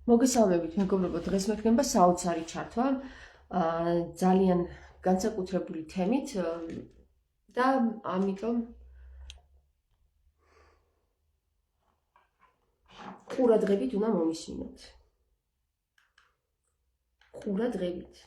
მოგესალმებით, მეგობრებო, დღეს მექნება საოცარი ჩართვა ძალიან განსაკუთრებული თემით და ამიტომ ყურადღებით უნდა მომისმინოთ. ყურადღებით.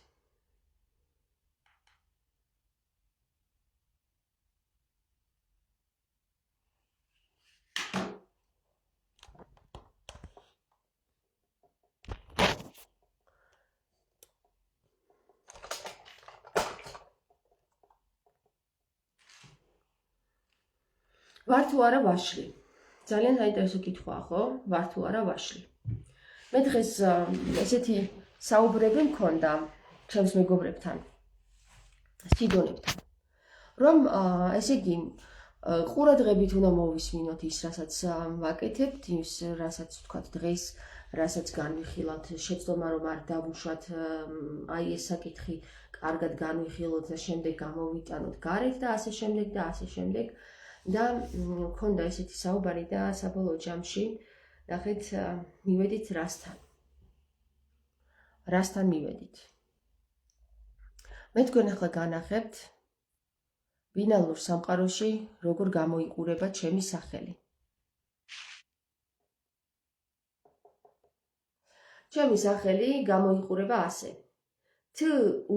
ვარ თუ არა ვაშლი? ძალიან საინტერესო კითხვაა, ხო? ვარ თუ არა ვაშლი? მე დღეს ესეთი საუბრები მქონდა ჩემს მეგობრებთან, სიდონებთან, რომ ესე იგი ყურადღებით უნდა მოვისმინოთ ის, რასაც ვაკეთებთ, ის, რასაც ვთქვათ დღეს, რასაც განვიხილავთ, შეცდომა რომ არ დავუშვათ აი ეს საკითხი, კარგად განვიხილოთ და შემდეგ გამოვიტანოთ გარეთ და ასე შემდეგ და ასე შემდეგ. და მქონდა ესეთი საუბარი და საბოლოო ჯამში ნახეთ მივედით რასთან. რასთან მივედით. მე თქვენ ახლა განახებთ ბინარულ სამყაროში როგორ გამოიყურება ჩემი სახელი. ჩემი სახელი გამოიყურება ასე. T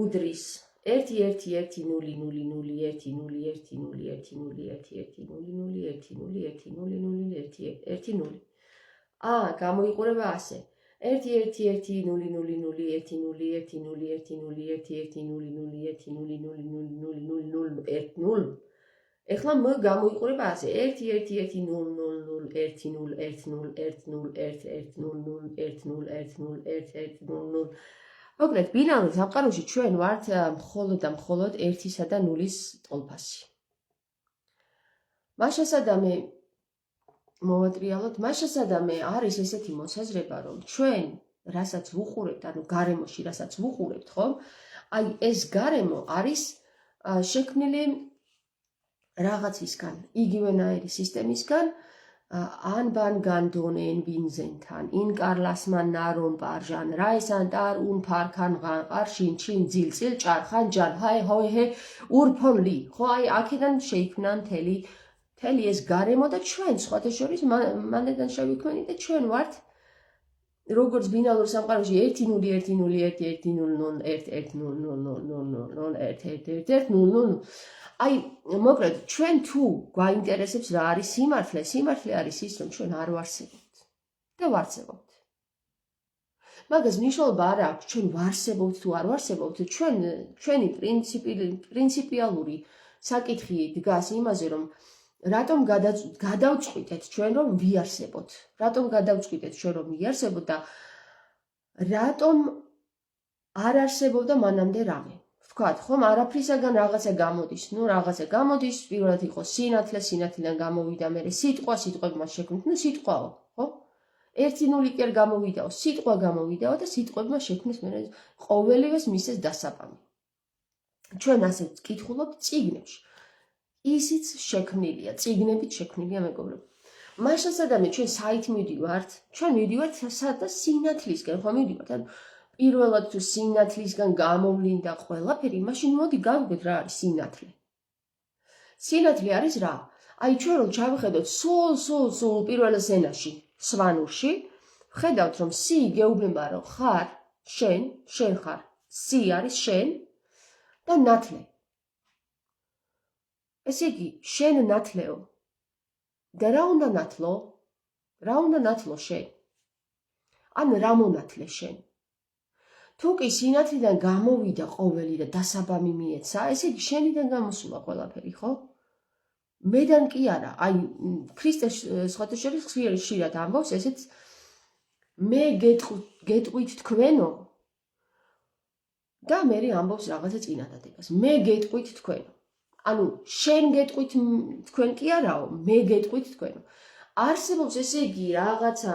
უდრის 1-1-1-0-0-1-0-1-0-1-0-1-0-1-0-1-0-1-0. ა გამოიყურება ასე. 1-1-1-0-0-1-0-1-0-1-0-1-0-0-1-0-0-0-0-0-0. ეხლა մ გამოიყურება ასე. 1-1-1-0-0-1-0-1-0-1-0-1-0-1-0-1-0-1-0-1-0. მოკლედ, ბინარულ სამყაროში ჩვენ ვართ მხოლოდ და მხოლოდ 1-სა და 0-ის ტოლფასი. მაშასადამე მოვატრიალოთ, მაშასადამე არის ესეთი მოსაზრება, რომ ჩვენ რასაც ვუყურებთ, ანუ გარემოში რასაც ვუყურებთ, ხო? აი ეს გარემო არის შექმნილი რაღაცისგან, იგივენაირი სისტემისგან, Anban Donen Binzentan, in Carlasman Naron Barjan, Raisan Dar Parkan Arshin Chin Zilzil Charhan Jan Hai Hohe Urponli, Hoi Akidan Sheiknan Teli is Garemo the Chuen, Scottish Manedan Shavikman, the Chuen what? Roger's Binal Samkaroshi 18 აი მოკლედ ჩვენ თუ გვაინტერესებს რა არის სიმართლე, სიმართლე არის ის რომ ჩვენ არ ვარსებობთ და ვარსებობთ. მაგას მნიშვნელობა არ აქვს ჩვენ ვარსებობთ თუ არ ვარსებობთ, ჩვენი პრინციპიალური საკითხი დგას იმაზე რომ რატომ გადავწყვიტეთ ჩვენ რომ ვიარსებოთ, რატომ გადავწყვიტეთ ჩვენ რომ ვიარსებოთ და რატომ არ არსებობდა მანამდე რამე. ვთქვათ, ხომ არაფრისაგან რაღაცა გამოდის, რაღაცა გამოდის, პირველად იყო სინათლე, სინათლიდან გამოვიდა მერე სიტყვა, სიტყვებმა შექმნეს, სიტყვაო, ხო? 1-0 კი არ გამოვიდაო, სიტყვა გამოვიდაო და სიტყვებმა შექმნეს მერე ყოველივეს მისეს დასაბამი. ჩვენ ასე ვკითხულობთ წიგნებში. ისიც შექმნილია, წიგნებით შექმნილია მეგობრებო. მაშასადამე ჩვენ საით მივდივართ? ჩვენ მივდივართ სადა სინათლისკენ, ხო მივდივართ? ანუ პირველად თუ სინათლისგან გამოვლინდა ყველაფერი, მაშინ მოდი გავიგოთ რა არის სინათლე. სინათლე არის რა? აი ჩვენ რომ ჩავხედოთ სულ პირველ ენაში, სვანურში, ვხედავთ რომ სი გეუბნება რომ ხარ, შენ ხარ, სი არის შენ და ნათლე. ესე იგი, შენ ნათლეო. და რა უნდა ნათლო? რა უნდა ნათლო შენ? ან რა მონათლე შენ? თუ კი სინათლიდან გამოვიდა ყოველი და დასაბამი მიეცა, ესე იგი შენიდან გამოსულა ყველაფერი, ხო? მედან კი არა, აი ქრისტე სხვათაშორის ხშირად ამბობს ესეც მე გეტყვით თქვენო და მე ამბობს რაღაცა წინადადებას. მე გეტყვით თქვენო. ანუ შენ გეტყვით თქვენ კი არაო, მე გეტყვით თქვენო. არსებობს ესე იგი რაღაცა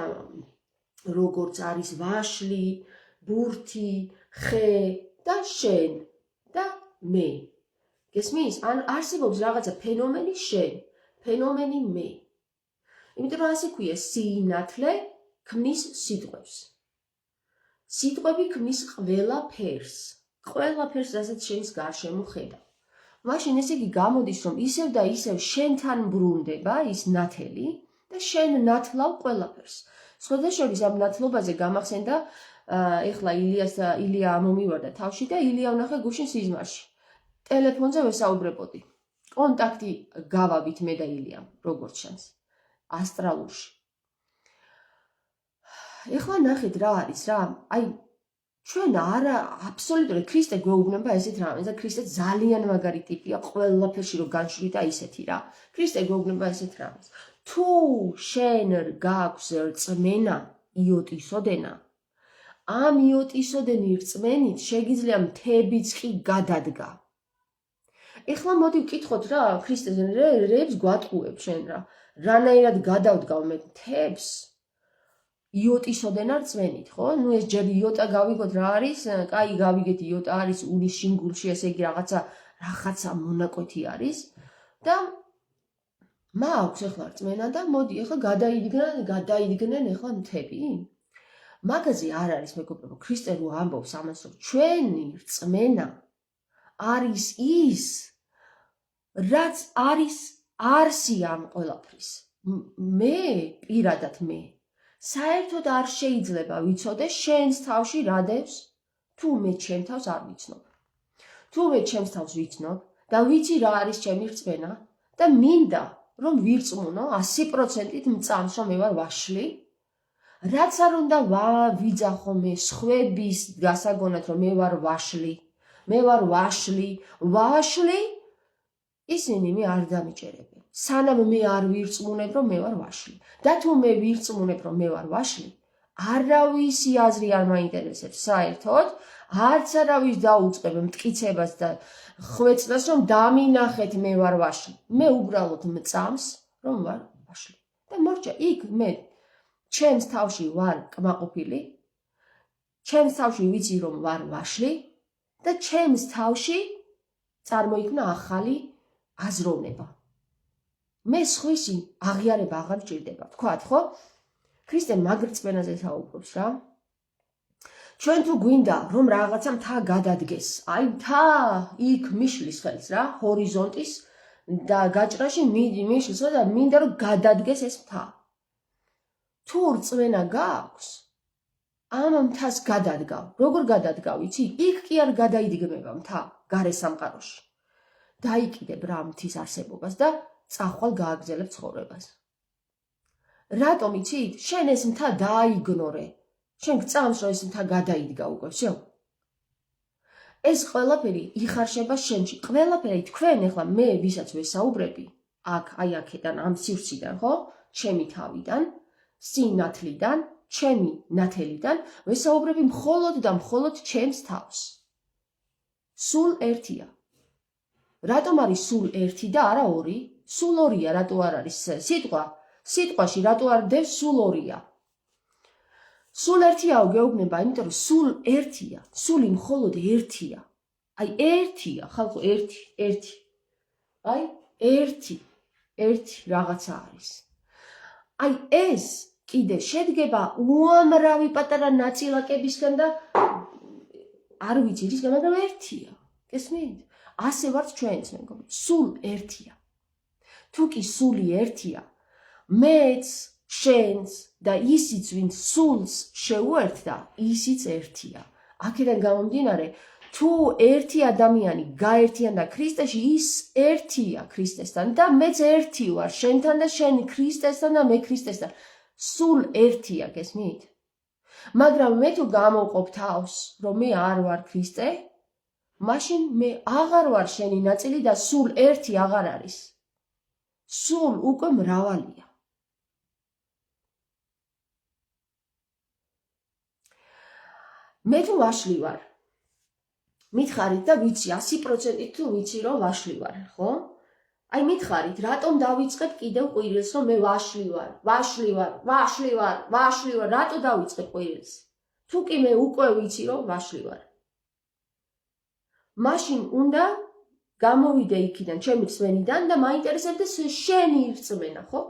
როგორც არის ვაშლი, ბურთი, ხე და შენ და მე. გესმის? ან არსებობს რაღაცა ფენომენი შენ, ფენომენი მე. იმიტომ რომ ასე ქვია სინათლე ქმნის სიტყვებს. სიტყვები ქმნის ყველაფერს, რასაც შენს გარშემო ხედავ. მაშინ ესე იგი გამოდის, რომ ისევ და ისევ შენთან ბრუნდება ის ნათელი და შენ ნათლავ ყველაფერს. სხვადასხვა ამ ნათლობაზე გამახსენდა ეხლა ილია ამომივარდა თავში და ილია ვნახე გუშინ სიზმარში. ტელეფონზე ვესაუბრებოდი. კონტაქტი გავავით მე და ილიამ, როგორც ჩანს, ასტრალურში. ეხლა ნახეთ რა არის რა, აი ჩვენ არა აბსოლუტურად ქრისტე გვეუბნება ესეთ რამეს და ქრისტე ძალიან მაგარი ტიპია, ყველაფერში რომ განშვრით და ისეთი რა. ქრისტე გვეუბნება ესეთ რამეს. თუ შენ გაქვს რწმენა, იოტისოდენა, ამ იოტისოდენი რწმენით შეგიძლია მთებიც კი გადადგა. ეხლა მოდი ვკითხოთ რა, ქრისტეს რებს გვატყუებ შენ რა. რანაირად გადავდგავ მე მთებს? იოტისოდენა რწმენით, ხო? ნუ ეს ჯერ იოტა გავიგოთ რა არის, კაი გავიგეთ იოტა არის უნის შინგულში, ესე იგი რაღაცა მონაკვეთი არის და მაქვს ეხლა რწმენა და მოდი ეხლა გადაიდგნენ ეხლა მთები. მაგაზე არ არის მეგობრებო, ქრისტე რო ამბობს ამას, რომ ჩვენი რწმენა არის ის, რაც არის არსი ამ ყველაფრის. მე პირადად საერთოდ არ შეიძლება ვიცოდე შენს თავში რა დევს, თუ მე ჩემ თავს არ ვიცნობ. თუ მე ჩემს თავს ვიცნობ და ვიცი რა არის ჩემი რწმენა და მინდა რომ ვირწმუნო 100%-ით მწამს რომ მე ვარ ვაშლი, რაც არ უნდა ვიძახო მე სხვების გასაგონად რომ მე ვარ ვაშლი, ისინი მე არ დამიჭერებენ. სანამ მე არ ვირწმუნებ რომ მე ვარ ვაშლი. და თუ მე ვირწმუნებ რომ მე ვარ ვაშლი, არავისი აზრი არ მაინტერესებს საერთოდ, არც არავის დაუწყებ მტკიცებას და ხვეწნას რომ დამინახეთ მე ვარ ვაშლი. მე უბრალოდ მწამს რომ ვარ ვაშლი. და მორჩა იქ მე ჩემს თავში ვარ კმაყოფილი, ჩემს თავში ვიცი რომ ვარ ვაშლი და ჩემს თავში წარმოიქმნა ახალი აზროვნება. მე სხვისი აღიარება აღარ ჭირდება, თქვათ, ხო? ქრისტე მაგ რწმენაზე საუბრობს რა. ჩვენ თუ გვინდა რომ რაღაცა მთა გადადგეს, აი მთა იქ მიშლის ხელს რა, ჰორიზონტის და გაჭრაში მიშლის და მინდა რომ გადადგეს ეს მთა. თუ რწმენა გაქვს, ამ მთას გადადგავ. როგორ გადადგავ, იცი? იქ კი არ გადაიდგმება მთა გარე სამყაროში. დაიკიდებ რა მთის არსებობას და წახვალ გააგრძელებ ცხოვრებას. რატომ იცით? შენ ეს მთა დააიგნორე. შენ გწამს რომ ეს მთა გადაიდგა უკვე, всё. ეს ყველაფერი იხარშება შენში. ყველაფერი თქვენ ეხლა მე ვისაც ვესაუბრები, აი აქედან ამ სივრციდან, ხო? ჩემი თავიდან, სინათლიდან, ჩემი ნათელიდან ვესაუბრები მხოლოდ და მხოლოდ ჩემს თავს. სულ ერთია. რატომ არის სულ ერთი და არა ორი? სულ ორია, რატო არ არის სიტყვაში რატო არ დევს სულ ორია? სულ ერთიაო გეუბნება, იმიტომ რომ სულ ერთია, სული მხოლოდ ერთია. აი ერთია, ხალხო, ერთი. აი ერთი რაღაცა არის. აი ეს კიდე შედგება უამრავი პატარა ნაწილაკებისგან და არ ვიცი რისგან, მაგრამ ერთია. გესმით? ასე ვართ ჩვენც, მეგობრებო, სულ ერთია. თუ კი სული ერთია, მეც, შენც და ისიც, ვინც სულს შეუერთდა, ისიც ერთია. აქედან გამომდინარე, თუ ერთი ადამიანი გაერთიანდა ქრისტეში, ის ერთია ქრისტესთან და მეც ერთი ვარ შენთან და შენ ქრისტესთან და მე ქრისტესთან. სულ ერთია, გესმით? მაგრამ მე თუ გამოვყოფ თავს, რომ მე არ ვარ ქრისტე, მაშინ მე აღარ ვარ შენი ნაწილი და სულ ერთი აღარ არის. სულ უკვე მრავალია. მე თუ ვაშლი ვარ, მითხარით და ვიცი 100%-ით თუ ვიცი რომ ვაშლი ვარ, ხო? აი მითხარით, რატომ დავიწყებ კიდევ ყვირილს, რომ მე ვაშლი ვარ, რატო დავიწყებ ყვირილს? თუ კი მე უკვე ვიცი რომ ვაშლი ვარ. მაშინ უნდა გამოვიდე იქიდან, ჩემი რწმენიდან და მაინტერესებდეს შენი რწმენა, ხო?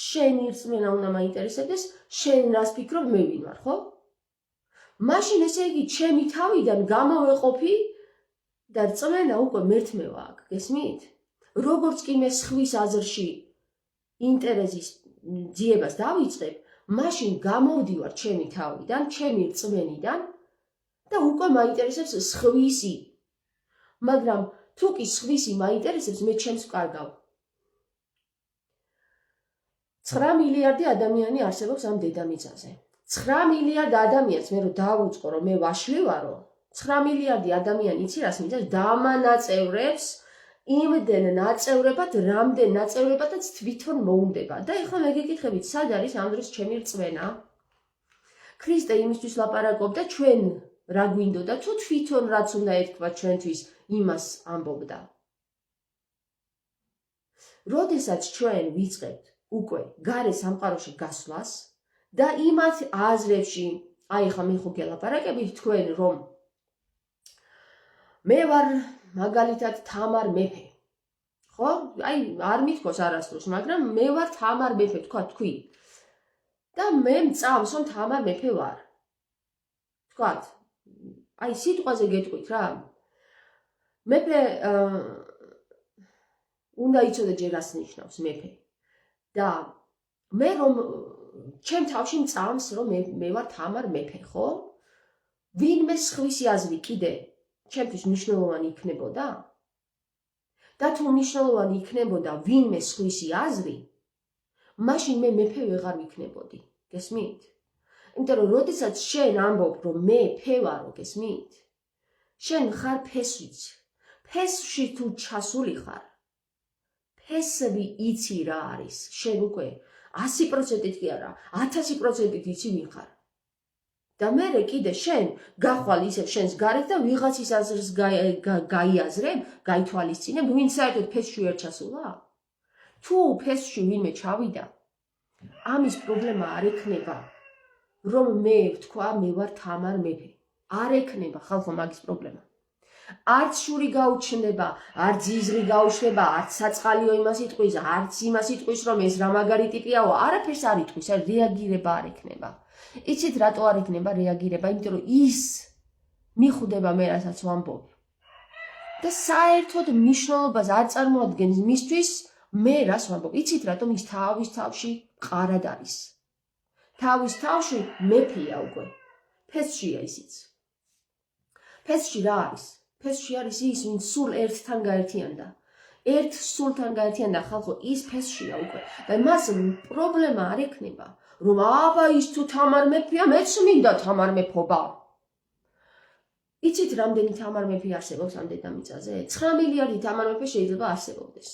შენი რწმენა უნდა მაინტერესებდეს, შენ რას ფიქრობ, მე ვინ ვარ, ხო? მაშინ ესე იგი ჩემი თავიდან გამოვეყოფი და რწმენა უკვე მერთმევა აქ, გესმით? როგორც კი მე სხვის აზრში ინტერესის ძიებას დავიწყებ, მაშინ გამოვდივარ ჩემი თავიდან, ჩემი რწმენიდან და უკვე მაინტერესებს სხვისი. მაგრამ თუ კი სხვისი მაინტერესებს, მე ჩემს ვკარგავ. 9 მილიარდი ადამიანი არსებობს ამ დედამიწაზე. 9 მილიარდ ადამიანს მე რო დავუწყო, რომ მე ვაშვი ვარო, 9 მილიარდი ადამიანი იცი რას მიწევს? დამანაწევრებს იმდენ ნაწევრებად, რამდენ ნაწევრებადაც თვითონ მოუნდება. და ეხლა მე გეკითხებით, სად არის ამ დროს ჩემი რწმენა? ქრისტე იმისთვის ლაპარაკობდა, ჩვენ რა გვინდოდა, თუ თვითონ რაც უნდა ეთქვა ჩვენთვის, იმას ამბობდა. როდესაც ჩვენ ვიწყებთ უკვე გარე სამყაროში გასვლას და იმათ აზრებში, აი ხა მე ხო გელაპარაკებით თქვენ, რომ მე ვარ მაგალითად თამარ მეფე. ხო? აი არ მithქოს არასდროს, მაგრამ მე ვარ თამარ მეფე, თქვი. და მე მწამს, რომ თამარ მეფე ვარ. თქვათ, აი სიტყვაზე გეტყვით რა. მეფე უნდა იცოდე ჯერ რას ნიშნავს მეფე. და მე რომ ჩემ თავში მწამს, რომ მე ვარ თამარ მეფე, ხო? ვინმე სხვისი აზრი კიდე ჩემთვის მნიშვნელოვანი იქნებოდა? და თუ მნიშვნელოვანი იქნებოდა ვინმე სხვისი აზრი, მაშინ მე მეფე ვეღარ ვიქნებოდი. გესმით? იმიტომ რომ როდესაც შენ ამბობ, რომ მე მეფე ვარო, გესმით? შენ ხარ ფესვიც. ფესვში თუ ჩასული ხარ, ფესვი იცი რა არის. შენ უკვე 100%-ით კი არა, 1000%-ით იცი ვინ ხარ. და მერე კიდე შენ გახვალ ისევ შენს გარეთ და ვიღაცის აზრს გაიაზრებ, გაითვალისწინებ, ვინ საერთოდ ფესვში ვერ ჩასულა? თუ ფესვში ვინმე ჩავიდა, ამის პრობლემა არ ექნება, რომ მე ვთქვა, მე ვარ თამარ მეფე. არ ექნება ხალხო მაგის პრობლემა. არც შური გაუჩნდება, არც ძიზრი გაუჩნდება, არც საწყალიო იმას იტყვის, არც იმას იტყვის, რომ ეს რა მაგარი ტიპიაო, არაფერს არ იტყვის, რეაგირება არ ექნება. იცით რატო არ ექნება რეაგირება? იმიტომ რომ ის მიხვდება მე რასაც ვამბობ. და საერთოდ მნიშვნელობას არ წარმოადგენს მისთვის მე რას ვამბობ. იცით რატომ ის თავის თავში მყარად არის. თავის თავში მეფეა უკვე. ფესვშია ისიც. ფესვში რა არის? ფესვში არის ის, ვინც სულ ერთთან გაერთიანდა. ერთ სულთან გაერთიანდა ხალხო, ის ფესვშია უკვე. და მას პრობლემა არ ექნება, რომ აბა ის თუ თამარ მეფეა, მეც მინდა თამარ მეფობა. იცით რამდენი თამარ მეფე არსებობს ამ დედამიწაზე? 9 მილიარდი თამარ მეფე შეიძლება არსებობდეს.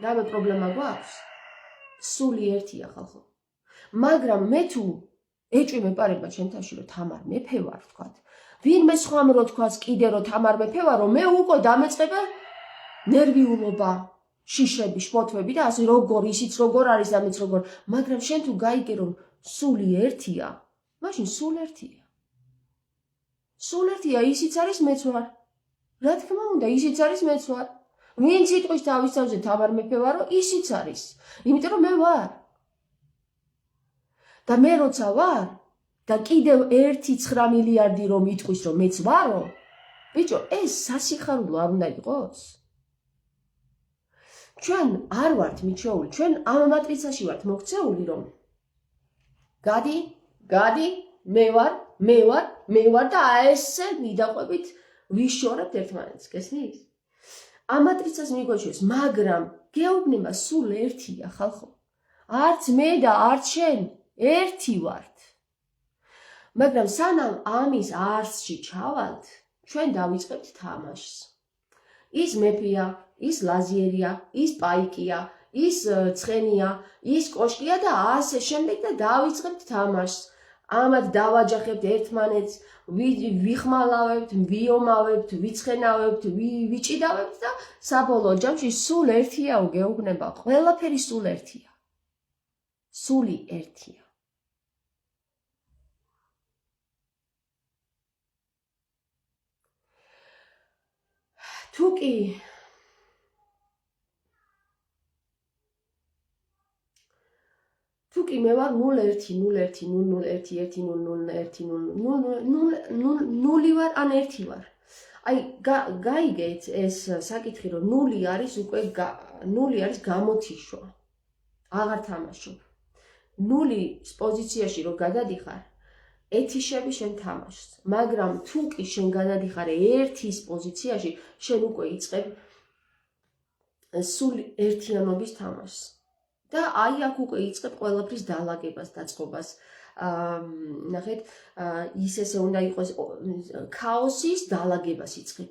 რამე პრობლემა გვაქვს? სული ერთია ხალხო. მაგრამ მე თუ ეჭვი მეპარება ჩემ თავში, რომ თამარ მეფე ვარ, ვთქვათ. ვინმე სხვამ რო თქვას კიდე რომ თამარ მეფე ვარ, რომ მე უკვე დამეწყება ნერვიულობა, შიშები, შფოთვები და ასე როგორ ისიც როგორ არის და მეც როგორ. მაგრამ შენ თუ გაიგე რომ სული ერთია, მაშინ სულ ერთია. სულ ერთია, ისიც არის მეც ვარ. რა თქმა უნდა, ისიც არის მეც ვარ. ვინც იტყვის თავის თავზე თამარ მეფე ვარო, ისიც არის. იმიტომ რომ მე ვარ. და მე როცა ვარ და კიდევ 1.9 მილიარდი რომ იტყვის რომ მეც ვარო, ბიჭო, ეს სასიხარულო არ უნდა იყოს. ჩვენ არ ვართ მიჩეული, ჩვენ ამ მატრიცაში ვართ მოქცეული, რომ გადი, მე ვარ და ესე მიდაყვებით ვიშორებთ ერთმანეთს, გესმის? ამ მატრიცას მიგვაჩვენებს, მაგრამ გეუბნება სულ ერთია ხალხო. არც მე და არც შენ ერთი ვართ. მაგრამ სანამ ამის არსში ჩავალთ, ჩვენ დავიწყებთ თამაშს. ის მეფეა, ის ლაზიერია, ის პაიკია, ის ცხენია, ის კოშკია და ასე შემდეგ და დავიწყებთ თამაშს. ამათ დავაჯახებთ ერთმანეთს, ვიხმალავებთ, ვიომავებთ, ვიცხენავებთ, ვიჭიდავებთ და საბოლოო ჯამში სულ ერთიაო გეუბნება, ყველაფერი სულ ერთია. სული ერთია. თუ კი მე ვარ 0 ვარ ან 1 ვარ. აი გაიგეთ ეს საკითხი რომ 0 არის უკვე 0 არის გამოთიშვა. აღარ თამაშობ. 0-ის პოზიციაში რომ გადადიხარ, ეთიშები შენ თამაშს, მაგრამ თუ კი შენ გადადიხარ 1-ის პოზიციაში, შენ უკვე იწყებ სულ ერთიანობის თამაშს. და აი აქ უკვე იწყებ ყველაფრის დალაგებას, დაწყობას. ნახეთ, ის ესე უნდა იყოს ქაოსის დალაგებას იწყებ.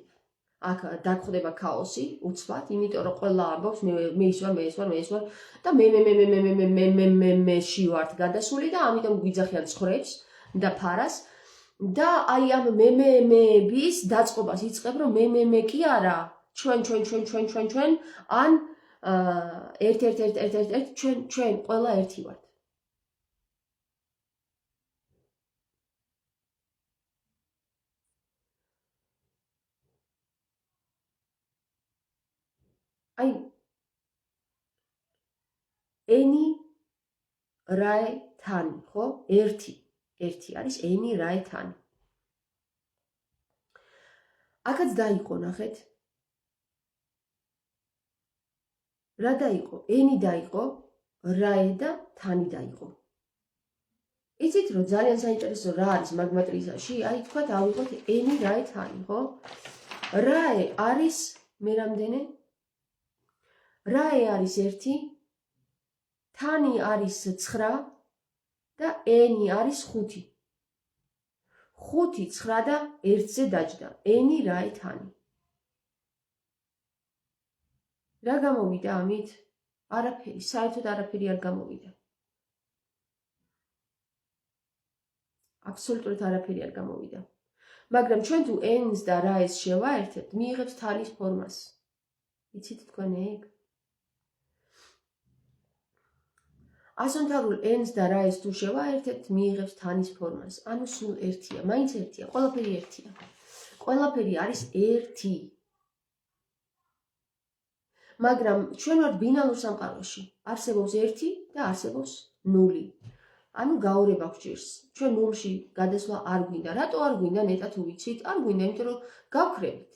აქ დაგხვდება ქაოსი, უცბად, იმიტომ რომ ყველა ამბობს მე ის ვარ და მე-ში ვართ გადასული და ამიტომ გვიძახიან ცხვრებს და ფარას და აი ამ მე-ების დაწყობას იწყებ რომ მე კი არა, ჩვენ ან ერთ ჩვენ ყველა ერთი ვართ. აი ენი რაე თანი, ხო? ერთი არის ენი რაე თანი. აქაც დაიყო, ნახეთ. რა დაიყო? ენი დაიყო, რაე და თანი დაიყო. იცით რომ ძალიან საინტერესო რა არის მაგმატრიცაში? აი თქვათ ავიღოთ ენი რაე თანი, ხო? რაე არის მე რამდენი? რაე არის 1, თანი არის 9 და ენი არის 5. 5, 9 და 1-ზე დაჯდა. ენი რაე თანი. რა გამოვიდა ამით? არაფერი, საერთოდ არაფერი არ გამოვიდა. აბსოლუტურად არაფერი არ გამოვიდა. მაგრამ ჩვენ თუ ენს და რაეს შევაერთებთ, მიიღებთ თანის ფორმას. იცით თქვენ ეგ? ასომთავრულ ენს და რაეს თუ შევაერთებთ, მიიღებთ თანის ფორმას. ანუ სულ ერთია, მაინც ერთია, ყველაფერი ერთია. ყველაფერი არის ერთი. მაგრამ ჩვენ ვართ ბინარულ სამყაროში. არსებობს 1 და არსებობს 0. ანუ გაურება გვჭირს. ჩვენ 0-ში გადასვლა არ გვინდა. რატო არ გვინდა? ნეტა თუ ვიცით, არ გვინდა, იმიტომ რომ გავქრებით.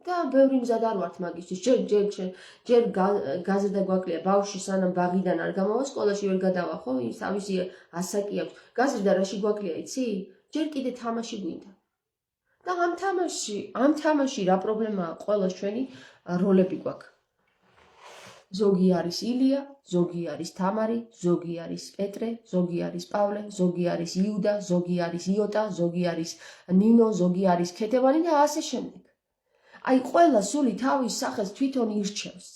და ბევრი მზად არ ვართ მაგისთვის. ჯერ გაზრდა გვაკლია ბავშვი სანამ ბაღიდან არ გამოვა, სკოლაში ვერ გადავა, ხო? ის თავისი ასაკი აქვს. გაზრდა რაში გვაკლია, იცი? ჯერ კიდე თამაში გვინდა. და ამ თამაში რა პრობლემაა? ყველას ჩვენი როლები გვაქვს. ზოგი არის ილია, ზოგი არის თამარი, ზოგი არის პეტრე, ზოგი არის პავლე, ზოგი არის იუდა, ზოგი არის იოტა, ზოგი არის ნინო, ზოგი არის ქეთევანი და ასე შემდეგ. აი ყველა სული თავის სახელს თვითონ ირჩევს.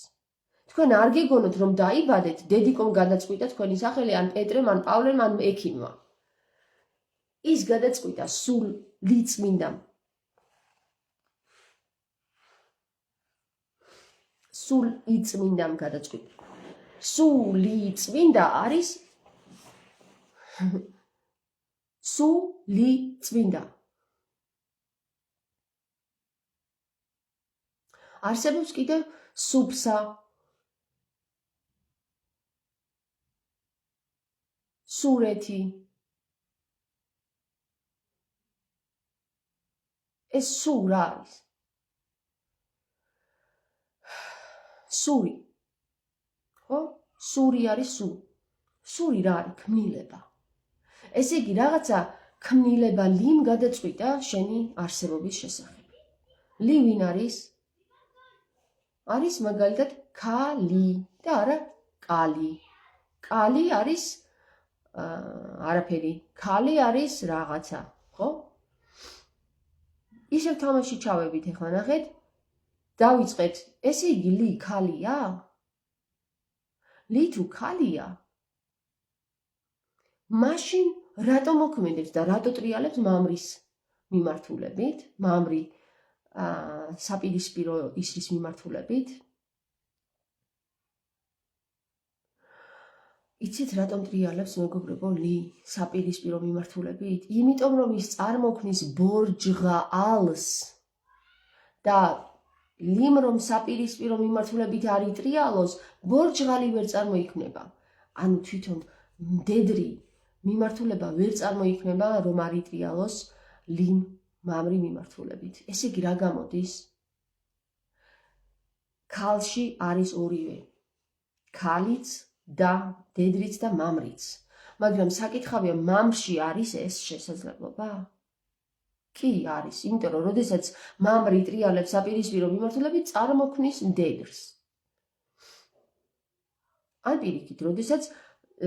თქვენ არ გეგონოთ რომ დაიბადეთ, დედიკომ გადაწყვიტა თქვენი სახელი ან პეტრემ, ან პავლემ, ან ექიმმა. ის გადაწყვიტა სული წმინდამ. სული წმინდამ გადაწყვიტა. სული წმინდა არის სული წმინდა. არსებობს კიდევ სუფსა, სურეთი. ეს სუ რა არის? სური. ხო? სური არის სუ. სური რა არის? ქმნილება. ესე იგი რაღაცა ქმნილება ლიმ გადაწყვიტა შენი არსებობის შესახებ. ლი ვინ არის? არის მაგალითად ქალი და არა კალი. კალი არის არაფერი. ქალი არის რაღაცა, ხო? ისევ თამაში ჩავებით ახლა ნახეთ. დავიწყეთ, ესე იგი ლი ქალია? ლი თუ ქალია? მაშინ რატო მოქმედებს და რატო ტრიალებს მამრის მიმართულებით? მამრი საპირისპირო ისრის მიმართულებით. იცით რატომ ტრიალებს მეგობრებო ლი საპირისპირო მიმართულებით? იმიტომ რომ ის წარმოქმნის ბორჯღა ალს და ლიმ რომ საპირისპირო მიმართულებით არ იტრიალოს, ბორჯღალი ვერ წარმოიქმნება. ანუ თვითონ მდედრი მიმართულება ვერ წარმოიქმნება, რომ არ იტრიალოს ლიმ მამრი მიმართულებით. ესე იგი რა გამოდის? ქალში არის ორივე. ქალიც და მდედრიც და მამრიც. მაგრამ საკითხავია, მამრში არის ეს შესაძლებლობა? კი არის, იმიტომ რომ როდესაც მამრი იტრიალებს საპირისპირო მიმართულებით, წარმოქმნის მდედრს. ან პირიქით, როდესაც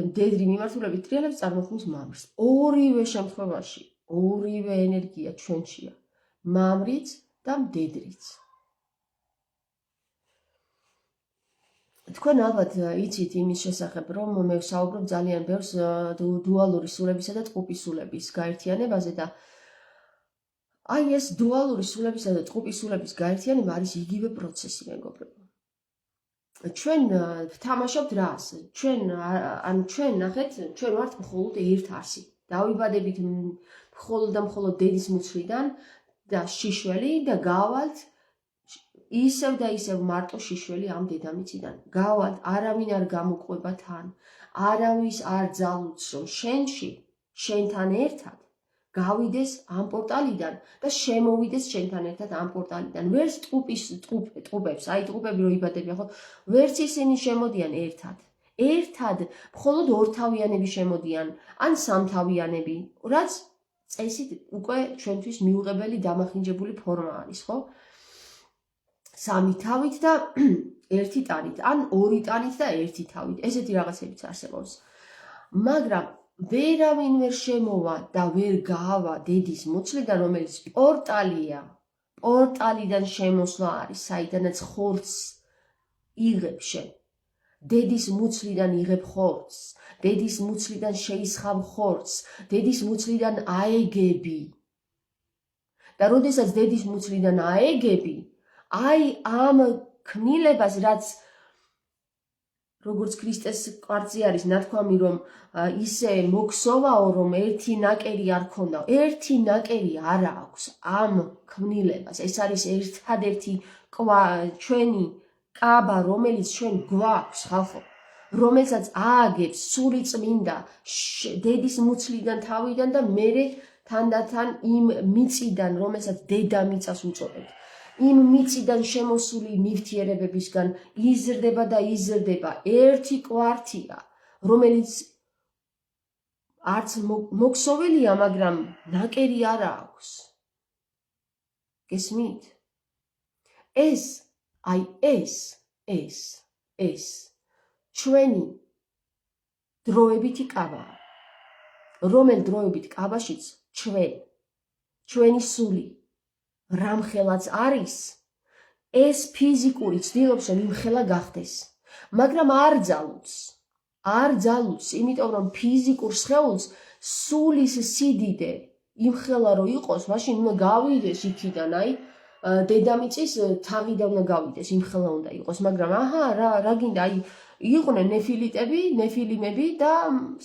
მდედრი მიმართულებით ტრიალებს, წარმოქმნის მამრს. ორივე შემთხვევაში, ორივე ენერგია ჩვენშია, მამრიც და მდედრიც. თქვენ ალბათ იცით იმის შესახებ, რომ მე ვსაუბრობ ძალიან ბევრს დუალური სულებისა და ტყუპის სულების გაერთიანებაზე და აი ეს დუალური სულებისა და ტყუპის სულების გაერთიანება არის იგივე პროცესი, მეგობრებო. ჩვენ ვთამაშობთ რას? ჩვენ ნახეთ, ჩვენ ვართ მხოლოდ ერთ არსი. დავიბადებით მხოლოდ და მხოლოდ დედის მუცლიდან და შიშველი და გავალთ ისევ და ისევ მარტო შიშველი ამ დედამიწიდან. გავალთ, არავინ არ გამოყვება თან. არავის არ ძალუძს, რომ შენთან ერთად გავიდეს ამ პორტალიდან და შემოვიდეს შენთან ერთად ამ პორტალიდან. ვერც ტყუპებს, აი ტყუპები რო იბადებიან, ხო? ვერც ისინი შემოდიან ერთად. ერთად მხოლოდ ორთავიანები შემოდიან, ან სამთავიანები, რაც წესით უკვე ჩვენთვის მიუღებელი დამახინჯებული ფორმა არის, ხო? სამი თავით და ერთი ტანით, ან ორი ტანით და ერთი თავით. ესეთი რაღაცებიც არსებობს. მაგრამ ვერავინ ვერ შემოვა და ვერ გაავა დედის მუცლიდან, რომელიც პორტალია. პორტალიდან შემოსვლა არის, საიდანაც ხორცს იღებ შენ. დედის მუცლიდან იღებ ხორცს, დედის მუცლიდან შეისხავ ხორცს, დედის მუცლიდან აეგები. და როდესაც დედის მუცლიდან აეგები, აი ამ ქმნილებას, რაც როგორც ქრისტეს კვართზე არის ნათქვამი, რომ ისე მოგსოვაო, რომ ერთი ნაკერი არ ქონდაო. ერთი ნაკერი არ აქვს ამ ქმნილებას. ეს არის ერთადერთი ჩვენი კაბა, რომელიც ჩვენ გვაქვს, ხალხო, რომელსაც ააგებს სული წმინდა დედის მუცლიდან თავიდან და მერე თანდათან იმ მიწიდან, რომელსაც დედამიწას უწოდებთ. იმ მიწიდან შემოსული ნივთიერებებისგან იზრდება და იზრდება ერთი კვართია, რომელიც არც მოქსოველია, მაგრამ ნაკერი არ აქვს. გესმით? ეს ჩვენი დროებითი კაბაა. რომელ დროებით კაბაშიც ჩვენი სული რამხელაც არის, ეს ფიზიკური ცდილობს, რომ იმხელა გახდეს. მაგრამ არ ძალუძს, იმიტომ რომ ფიზიკურ სხეულს სულის სიდიდე იმხელა რო იყოს, მაშინ უნდა გავიდეს იქიდან, აი დედამიწის თაღიდან უნდა გავიდეს, იმხელა უნდა იყოს. მაგრამ რა გინდა, აი იყვნენ ნეფილიმები და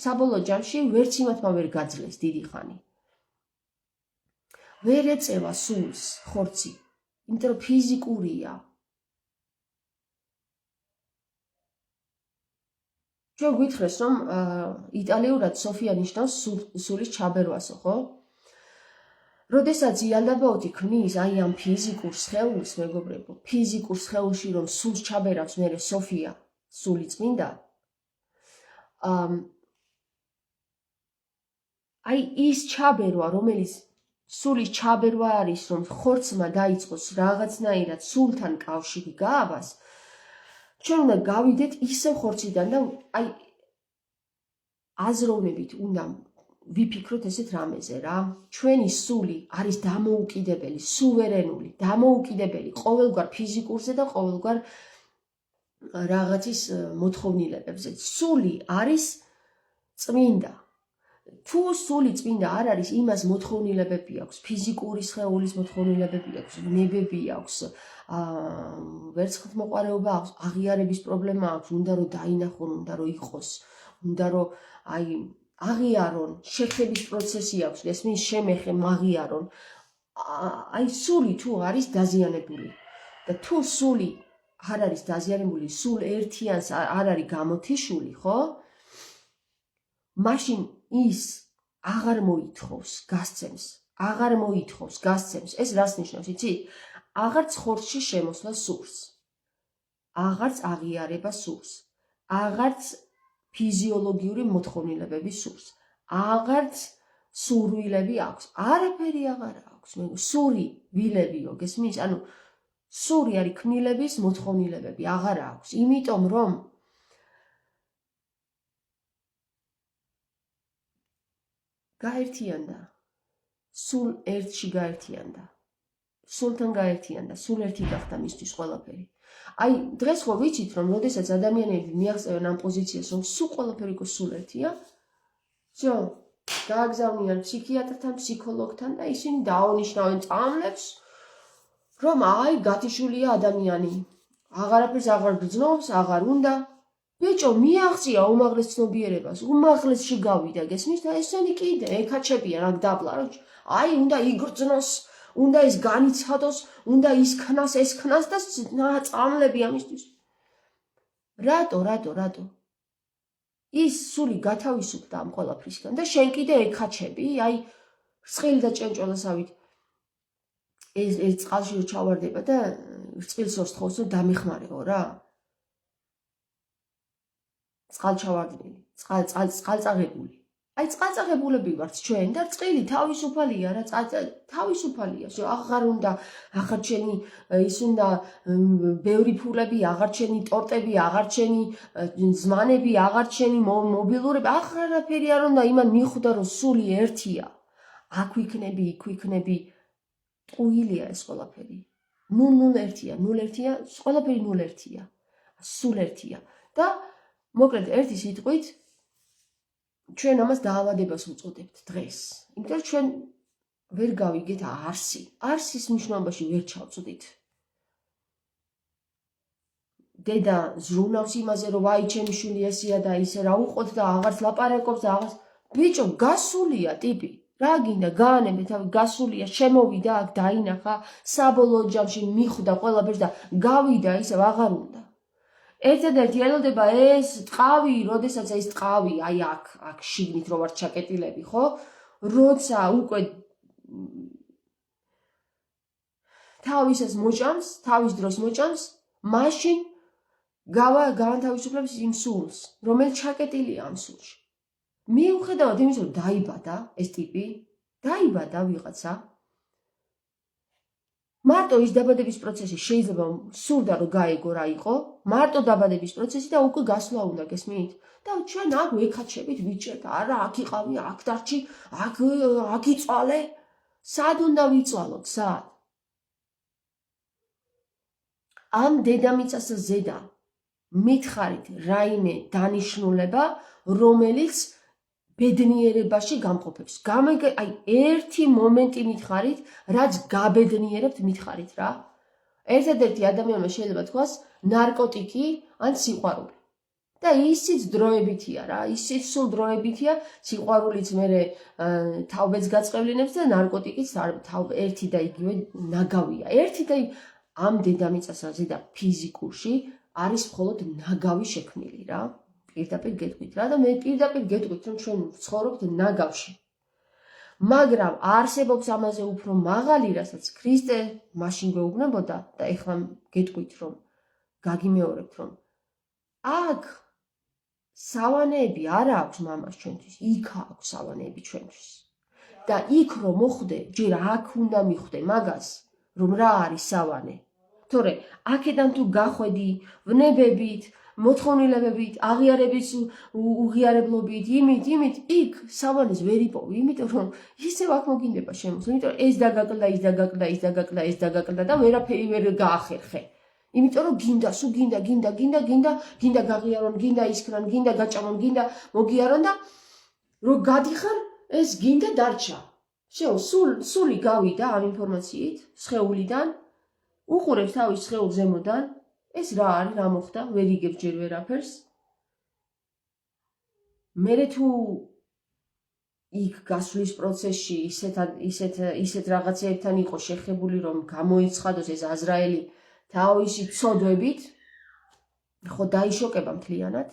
საბოლოო ჯამში ვერც იმათმა ვერ გაძლეს დიდი ხანი. ვერ ეწევა სულს ხორცი, იმიტომ რომ ფიზიკურია. ჩვენ გვითხრეს, რომ იტალიურად სოფია ნიშნავს სულის ჩაბერვასო, ხო? როდესაც იალდაბაოთი ქმნის აი ამ ფიზიკურ სხეულს, მეგობრებო, ფიზიკურ სხეულში რომ სულს ჩაბერავს მერე სოფია, სული წმინდა, აი ის ჩაბერვა, რომელიც სულის ჩაბერვა არის, რომ ხორცმა დაიწყოს რაღაცნაირად სულთან კავშირი გააბას, ჩვენ უნდა გავიდეთ ისევ ხორციდან და აი აზროვნებით უნდა ვიფიქროთ ესეთ რამეზე რა. ჩვენი სული არის დამოუკიდებელი, სუვერენული, დამოუკიდებელი ყოველგვარ ფიზიკურზე და ყოველგვარ რაღაცის მოთხოვნილებებზე. სული არის წმინდა. თუ სული წმინდა არ არის, იმას მოთხოვნილებები აქვს, ფიზიკური სხეულის მოთხოვნილებები აქვს, ვნებები აქვს, ვერცხლთმოყვარეობა აქვს, აღიარების პრობლემა აქვს, უნდა რომ დაინახონ, უნდა რომ იყოს, უნდა რომ აი აღიარონ, შეხების პროცესი აქვს, ესმის შემეხე მაღიარონ. აი სული თუ არის დაზიანებული და თუ სული არ არის დაზიანებული, სულ ერთიანს არ არის გამოთიშული, ხო? მაშინ ის აღარ მოითხოვს გასცემს. ეს რას ნიშნავს, იცით? აღარც ხორცში შემოსვლა სურს. აღარც აღიარება სურს. აღარც ფიზიოლოგიური მოთხოვნილებები სურს. აღარც სურვილები აქვს. არაფერი აღარ აქვს. სური ვილებიო, გესმის? ანუ სური არის ქმნილების მოთხოვნილებები, აღარ აქვს. იმიტომ რომ გაერთიანდა. სულ ერთში გაერთიანდა. სულთან გაერთიანდა, სულ ერთი გახდა მისთვის ყველაფერი. აი, დღეს ხო ვიცით, რომ როდესაც ადამიანები მიაღწევენ ამ პოზიციას, რომ სულ ყველაფერი იყო სულ ერთია, всё, გააგზავნიან ფსიქიატრთან, ფსიქოლოგთან და ისინი დააონიშნავენ წამლებს, რომ აი, გათიშულია ადამიანი. აღარაფერს აღარ გრძნობს, აღარ უნდა. ბიჭო, მიაღწია უმაღლეს ცნობიერებას, უმაღლესში გავიდა, გესმის? და ესენი კიდე ეკაჩებიან აქ დაბლა, რომ აი, უნდა იგრძნოს, უნდა ის განიცადოს, უნდა ის ქნას, ეს ქნას და წამლები ამისთვის. რატო? ის სული გათავისუფლდა ამ ყველაფრისგან და შენ კიდე ეკაჩები, აი, რწყილი და ჭენჭველასავით ეს წყალში ჩავარდება და რწყილს ორსთხოვს რომ დამეხმარეო რა. წყალჩავარდნილი, წყალწაღებული. აი, წყალწაღებულები ვართ ჩვენ და რწყილი თავისუფალია რა, თავისუფალია. აღარ უნდა, აღარ ჩენი ის უნდა ბევრი ფულები, აღარ ჩენი ტორტები, აღარ ჩენი ზმანები, აღარ ჩენი მობილურები, აღარაფერი არ უნდა, იმან მიხვდა რომ სული ერთია. აქ ვიქნები, იქ ვიქნები. ტყუილია ეს ყველაფერი. 0 ერთია, 0 ერთია, ყველაფერი 0 ერთია. სულ ერთია. და მოკლედ ერთი სიტყვით ჩვენ ამას დაავადებას უწოდებთ დღეს. იმიტომ ჩვენ ვერ გავიგეთ არსი. არსის მნიშვნელობაში ვერ ჩავწვდით. დედა ზრუნავს იმაზე, რომ აი ჩემი შვილი ესია და ისე რა უყოთ და აღარც ლაპარაკობს და აღარც. ბიჭო, გასულია ტიპი. რა გინდა გაანებე თავი, გასულია, შემოვიდა აქ დაინახა, საბოლოო ჯამში მიხვდა ყველაფერს და გავიდა ისევ აღარ უნდა. ერთადერთი ელოდება ეს ტყავი, როდესაც ეს ტყავი, აი აქ შიგნით რო ვარ ჩაკეტილები, ხო? როცა უკვე თავისას მოჭამს, თავის დროს მოჭამს, მაშინ განთავისუფლებს იმ სულს, რომელიც ჩაკეტილია ამ სულში. მიუხედავად იმისა, რომ დაიბადა ეს ტიპი, დაიბადა ვიღაცა. მარტო ის დაბადების პროცესი შეიძლება სურდა რომ გაეგო რა იყო, მარტო დაბადების პროცესი და უკვე გასვლა უნდა, გესმით? და ჩვენ აქ ვეკაჩებით ვიჭერთ, არა, აქ იყავი, აქ დარჩი, აქ იწვალე. სად უნდა ვიწვალოთ, სად? ამ დედამიწას ზედა მითხარით რაიმე დანიშნულება, რომელიც ბედნიერებაში გამყოფებს. აი, ერთი მომენტი მითხარით, რაც გაბედნიერებთ მითხარით რა. ერთადერთი ადამიანმა შეიძლება თქვას ნარკოტიკი ან სიყვარული. და ისიც დროებითია რა, ისიც სულ დროებითია, სიყვარულიც მერე თავბედს გაწყევლინებს და ნარკოტიკიც ერთი და იგივე ნაგავია. ერთი და ამ დედამიწასაზე და ფიზიკურში არის მხოლოდ ნაგავი შექმნილი რა. პირდაპირ გეტყვით რა და მე პირდაპირ გეტყვით რომ ჩვენ ვცხოვრობთ ნაგავში. მაგრამ არსებობს ამაზე უფრო მაღალი, რასაც ქრისტე მაშინ გვეუბნებოდა და ეხლა გეტყვით რომ გაგიმეორებთ რომ აქ სავანეები არ აქვს მამას ჩვენთვის, იქ აქვს სავანეები ჩვენთვის. და იქ რომ მოხვდე, ჯერ აქ უნდა მიხვდე მაგას, რომ რა არის სავანე. თორე აქედან თუ გახვედი ვნებებით, მოთხოვნილებებით, აღიარების უღიარებლობით, იმით, იქ სავანეს ვერ იპოვი, იმიტომ რომ ისევ აქ მოგინდება შემოსვლა, იმიტომ რომ ეს დაგაკლდა, ის დაგაკლდა, ის დაგაკლდა, ეს დაგაკლდა და ვერაფერი ვერ გაახერხე. იმიტომ რომ გინდა, სულ გინდა გაღიარონ, გინდა ისქრან, გინდა გაჭამონ, გინდა მოგიარონ და რომ გადიხარ, ეს გინდა დარჩა. всё, სული გავიდა ამ ინფორმაციით, სხეულიდან, უყურებს თავის სხეულს ზემოდან, ეს რა არის, რა მოხდა, ვერ იგებს ჯერ ვერაფერს. მერე თუ იქ გასვლის პროცესში ისეთ რაღაცებთან იყო შეხებული, რომ გამოიცხადოს ეს აზრაელი თავისი ცოდვებით, ხო დაიშოკება მთლიანად.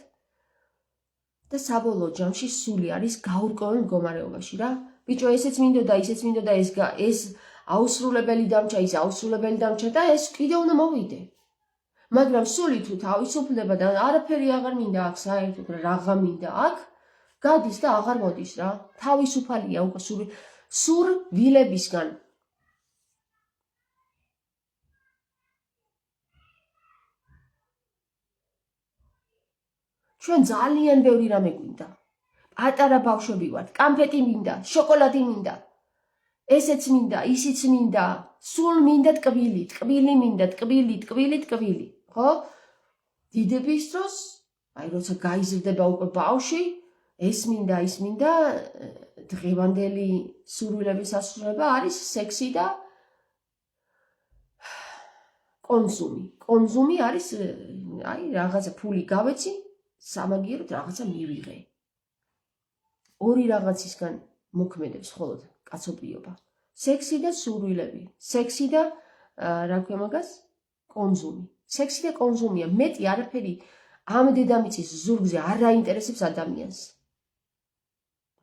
და საბოლოო ჯამში სული არის გაურკვეველ მდგომარეობაში რა. ბიჭო, ესეც მინდოდა, ისეც მინდოდა, ეს აუსრულებელი დამჭა, ის აუსრულებელი დამჭა და ეს კიდე უნდა მოვიდე. მაგრამ სული თუ თავისუფლდება და არაფერი აღარ მინდა აქ საერთოდ რაღა მინდა აქ, გადის და აღარ მოდის რა. თავისუფალია უკვე სურვილებისგან. ჩვენ ძალიან ბევრი რამე გვინდა. პატარა ბავშვები ვართ, კამფეტი მინდა, შოკოლადი მინდა. ესეც მინდა, ისიც მინდა, სულ მინდა ტკბილი, ტკბილი მინდა, ტკბილი, ხო? დიდების დროს, აი როცა გაიზრდება უკვე ბავშვი, ეს მინდა, ის მინდა, დღევანდელი სურვილების ასრულება არის სექსი და კონსუმი. კონსუმი არის აი რაღაცა ფული გავეცი, სამაგიეროდ რაღაცა მივიღე. ორი რაღაცისგან მოქმედებს მხოლოდ კაცობრიობა. სექსი და სურვილები, სექსი და რა ქვია მაგას? კონსუმი. სექსი და კონსუმია, მეტი არაფერი ამ დედამიწის ზურგზე არ აინტერესებს ადამიანს.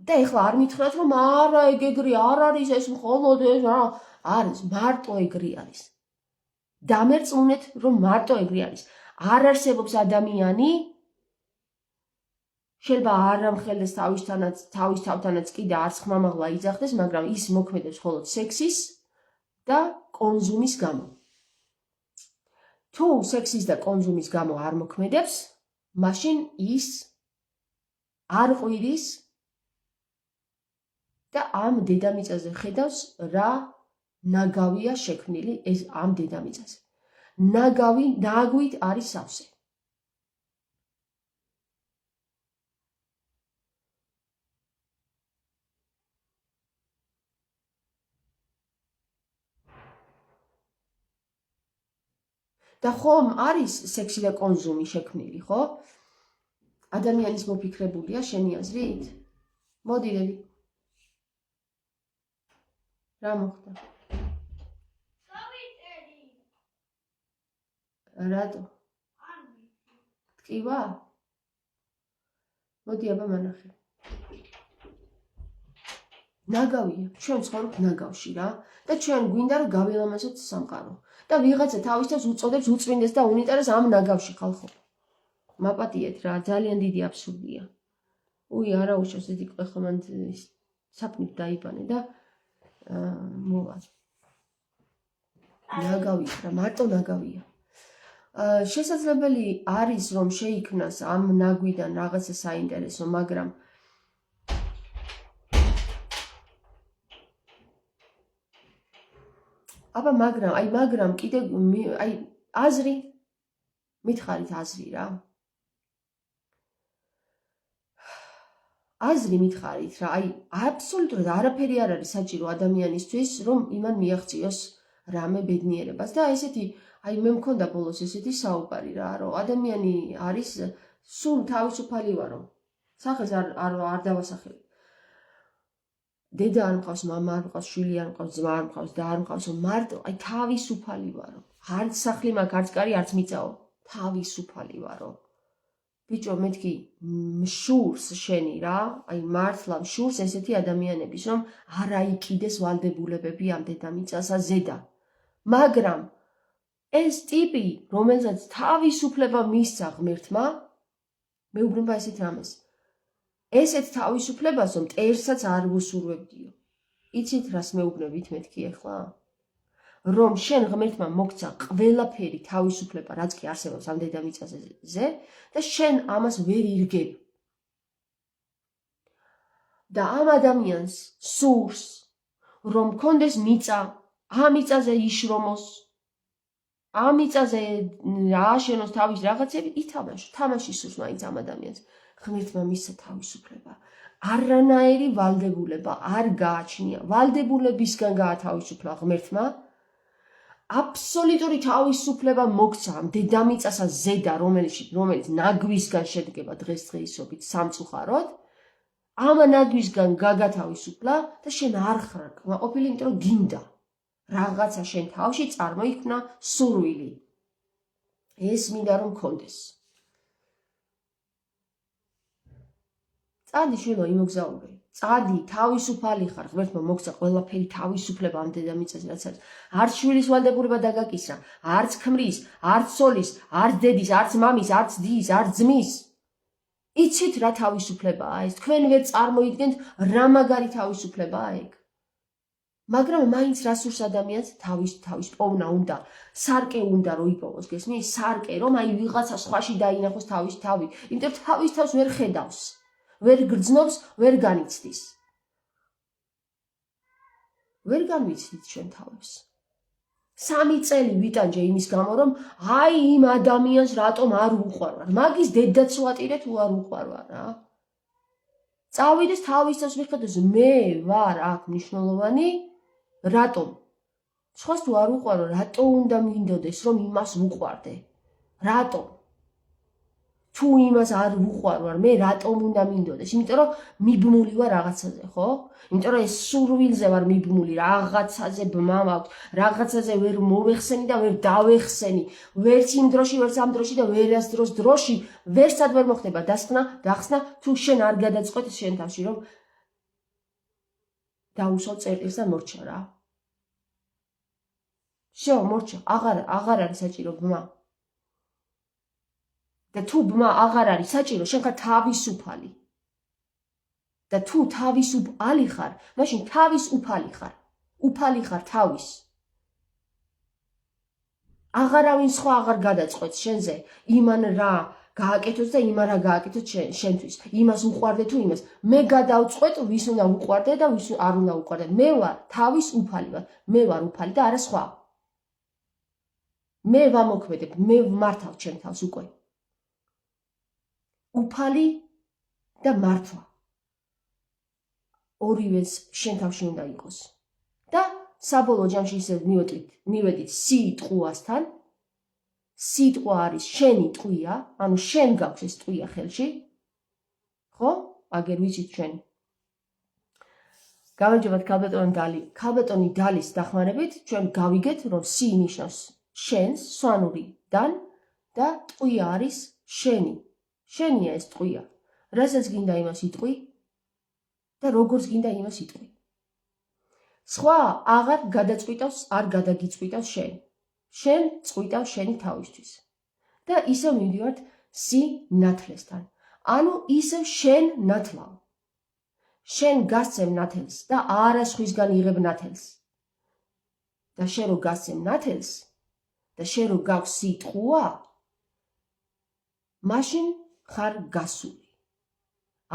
და ეხლა არ მითხრათ, რომ არა, ეგ ეგრე არ არის, ეს მხოლოდ ეს არის, მარტო ეგრე არის. დამერწმუნეთ, რომ მარტო ეგრე არის. არ არსებობს ადამიანი, შეიძლება არ ამხელდეს თავის თავთანაც კი და არც ხმამაღლა იძახდეს, მაგრამ ის მოქმედებს მხოლოდ სექსის და კონსუმის გამო. თუ სექსის და კონსუმის გამო არ მოქმედებს, მაშინ ის არ ყვირის და ამ დედამიწაზე ხედავს რა ნაგავია შექმნილი ეს ამ დედამიწაზე. ნაგვით არის სავსე. და ხომ არის სექსი და კონსუმი შექმნილი, ხო? ადამიანის მოფიქრებულია შენი აზრით? მოდი დედი. რა მოხდა? რატო? ტკივა? მოდი აბა მანახე. ნაგავია, ჩვენ ვცხოვრობთ ნაგავში რა და ჩვენ გვინდა რომ გავილამაზოთ სამყარო. და ვიღაცა თავის თავს უწოდებს უწმინდეს და უნიტარეს ამ ნაგავში ხალხო. მაპატიეთ რა, ძალიან დიდი აბსურდია. უი, არა უშავს დიდი ყვეხა მან საპნით დაიბანე და მოვა. ნაგავია რა, მარტო ნაგავია. შესაძლებელი არის რომ შეიქმნას ამ ნაგვიდან რაღაცა საინტერესო, მაგრამ აბა მაგრამ კიდე აი აზრი მითხარით აზრი რა. აზრი მითხარით რა, აი აბსოლუტურად არაფერი არ არის საჭირო ადამიანისთვის, რომ იმან მიაღწიოს რამე ბედნიერებას და ესეთი აი მე მქონდა ბოლოს ესეთი საუბარი რა, რომ ადამიანი არის სულ თავისუფალი ვარო. სახელს არ დავასახელებ. დედა არ მყავს, მამა არ მყავს, შვილი არ მყავს, ძმა არ მყავს და არ მყავს, მარტო აი თავისუფალი ვარო. არც სახლი მაქვს, არც კარი, არც მიწაო. თავისუფალი ვარო. ბიჭო, მეთქი მშურს შენი რა, აი მართლა მშურს ესეთი ადამიანების, რომ არ აიკიდეს ვალდებულებები ამ დედამიწასა ზედა. მაგრამ ეს ტიპი, რომელსაც თავისუფლება მისცა ღმერთმა, მეუბნება ესეთ რამეს. ესეთ თავისუფლებას, რომ მტერსაც არ ვუსურვებდიო. იცით რას მეუბნებით მეთქი ახლა? რომ შენ ღმერთმა მოგცა ყველაფერი თავისუფლება, რაც კი არსებობს ამ დედამიწაზე და შენ ამას ვერ ირგებ. და ამ ადამიანს სურს, რომ მქონდეს მიწა, ამ მიწაზე იშრომოს, ამ მიწაზე ააშენოს თავის რაღაცები, ითამაშო, თამაში სურს მაინც ამ ადამიანს. ღმერთმა მისცა თავისუფლება. არანაირი ვალდებულება არ გააჩნია. ვალდებულებისგან გაათავისუფლა ღმერთმა. აბსოლუტური თავისუფლება მოგცა ამ დედამიწასა ზედა, რომელიც ნაგვისგან შედგება დღესდღეობით სამწუხაროდ. ამ ნაგვისგან გაგათავისუფლა და შენ არ ხარ კმაყოფილი, იმიტომ რომ გინდა. რაღაცა შენ თავში წარმოიქმნა სურვილი. ეს მინდა რომ მქონდეს. წადი შვილო იმოგზაურე. წადი, თავისუფალი ხარ, ღმერთმა მოგცა ყველაფერი თავისუფლება ამ დედამიწაზე, რაც არის. არც შვილის ვალდებულება დაგაკისრა, არც ქმრის, არც ცოლის, არც დედის, არც მამის, არც დის, არც ძმის. იცით რა თავისუფლებაა ეს? თქვენ ვერ წარმოიდგენთ რა მაგარი თავისუფლებაა ეგ. მაგრამ მაინც რასურს ადამიანს თავის პოვნა უნდა, სარკე უნდა რომ იპოვოს, გესმის? სარკე, რომ აი ვიღაცა სხვაში დაინახოს თავის თავი, იმიტომ თავის თავს ვერ ხედავს, ვერ გრძნობს, ვერ განიცდის. ვერ განვიცდით ჩვენ თავს. 3 წელი ვიტანჯე იმის გამო, რომ აი იმ ადამიანს რატომ არ უყვარვარ, მაგის დედაც ვატირე თუ არ უყვარვარ რა. წავიდეს თავის თავს მიხედოს, მე ვარ აქ მნიშვნელოვანი, რატომ? სხვას თუ არ უყვარო, რატო უნდა მინდოდეს, რომ იმას ვუყვარდე? რატომ? თუ იმას არ ვუყვარვარ, მე რატომ უნდა მინდოდეს? იმიტომ რომ მიბმული ვარ რაღაცაზე, ხო? იმიტომ რომ ეს სურვილზე ვარ მიბმული, რაღაცაზე ბმა მაქვს, რაღაცაზე ვერ მოვეხსენი და ვერ დავეხსენი. ვერც იმ დროში, ვერც ამ დროში და ვერას დროში, ვერსად ვერ მოხდება დახსნა, თუ შენ არ გადაწყვეტ შენ თავში, რომ დაუსვავ წერტილს და მორჩა რა. მორჩა, აღარ არის საჭირო ბმა. და თუ ბმა აღარ არის საჭირო, შენ ხარ თავისუფალი. და თუ თავისუფალი ხარ, მაშინ თავისუფალი ხარ. უფალი ხარ თავის. აღარავინ სხვა აღარ გადაწყვეტს შენზე, იმან რა გააკეთოს და იმან რა გააკეთოს შენთვის. იმას უყვარდე თუ იმას. მე გადავწყვეტ, ვის უნდა უყვარდე და ვის არ უნდა უყვარდე. მე ვარ თავისუფალი ვარ. მე ვარ უფალი და არა სხვა. მე ვამოქმედებ, მე ვმართავ ჩემ თავს უკვე. უფალი და მართვა. ორივეს შენ თავში უნდა იყოს. და საბოლოო ჯამში ისე მივედით სიტყვასთან. სიტყვა არის შენი ტყვია, ანუ შენ გაქვს ეს ტყვია ხელში. ხო? აგერ ვიცით ჩვენ. გამარჯობათ ქალბატონი დალის დახმარებით, ჩვენ გავიგეთ, რომ სი ნიშნავს შენს, სვანურიდან და ტყვია არის შენი. შენია ეს ტყვია. რასაც გინდა იმას იტყვი და როგორც გინდა იმას იტყვი. სხვა აღარ გადაწყვიტავს, არ გადაგიწყვიტავს შენ. შენ წყვიტავ შენი თავისთვის. და ისევ მივდივართ სინათლესთან. ანუ ისევ შენ ნათლავ. შენ გასცემ ნათელს და არა სხვისგან იღებ ნათელს. და შენ რო გასცემ ნათელს და შენ რო გაქვს სიტყვა, მაშინ ხარ გასული.